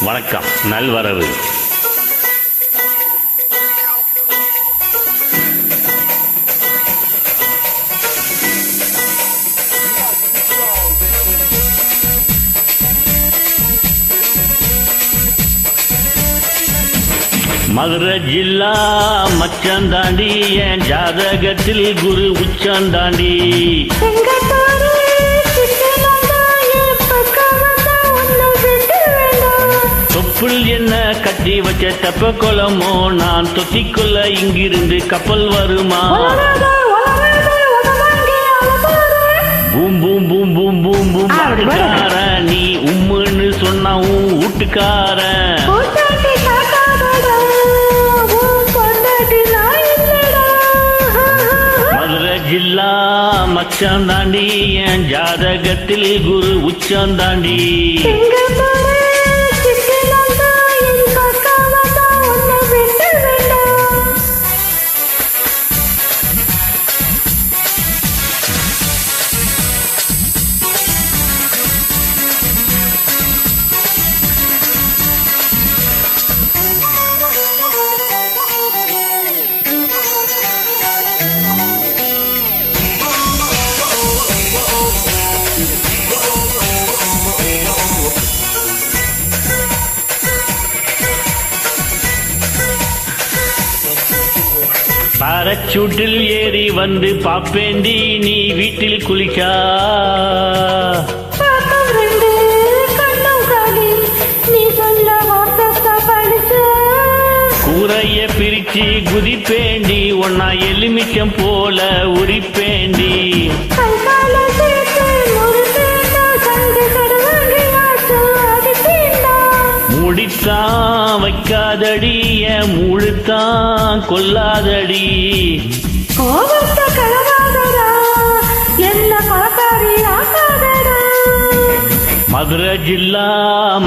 வணக்கம். நல்வரவு. மதுரை ஜில்லா மச்சந்தாண்டி, என் ஜாதகத்தில் குரு உச்சந்தாண்டி. தொப்புள் என்ன கட்டி வச்ச தெப்ப குளமோ, நான் தொத்திக்குள்ள இங்கிருந்து கப்பல் வருமா? பூம் பூம் பூம் பூம் பூம் பூம் பாட்டுக்கார, நீ உம்முன்னு சொன்னா வீட்டுக்கார. மதுரை ஜில்லா மச்சந்தாண்டி, என் ஜாதகத்தில் குரு உச்சந்தாண்டி. பாரச்சூட்டில் ஏறி வந்து பாப்பேண்டி, நீ வீட்டில் குளிக்கா. கூரைய பிரிச்சு குதிப்பேண்டி, ஒன்னா எலுமிச்சம் போல உரிப்பேண்டி. முடித்தான் வைக்காதடி, என் முழுத்தான் கொல்லாதடி. மதுரை ஜில்லா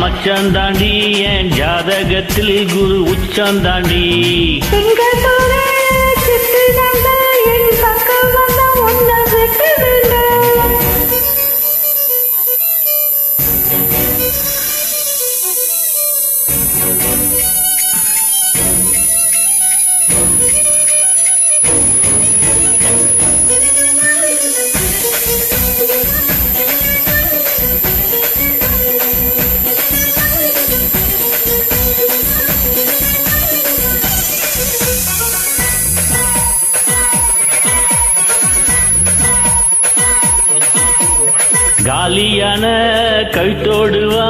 மச்சந்தாண்டி, என் ஜாதகத்தில் குரு உச்சந்தாண்டி. காலியான கழுத்தோடு வா,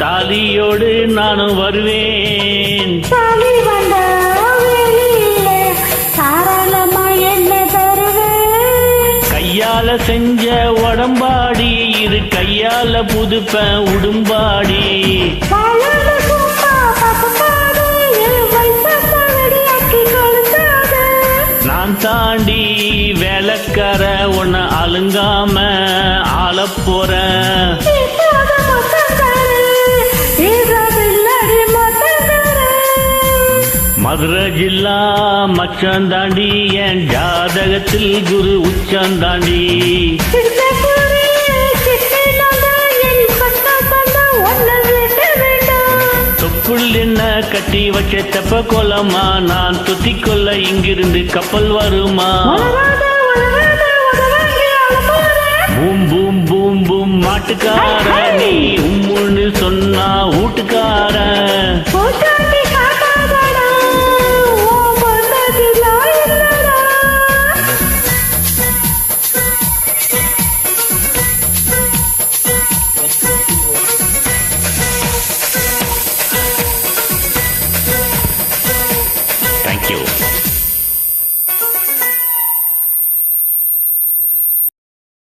தாலியோடு நானும் வருவேன். கையால செஞ்ச உடம்பாடி, இது கையால புதுப்ப உடும்பாடி. நான் தாண்டி வேலைக்கார, உன்னை அலுங்காம ஆளப் போறேன். மதுரை ஜில்லா மச்சந்தாண்டி, என் ஜாதகத்தில் குரு உச்சந்தாண்டி. தொப்புள் என்ன கட்டி வச்ச தெப்ப குளமா, நான் தொத்திக்கொள்ள இங்கிருந்து கப்பல் வருமா? பூம் பூம் பூம் பூம் மாட்டுக்கார, நீ உம்முன்னு சொன்னா வீட்டுக்கார. Thank you.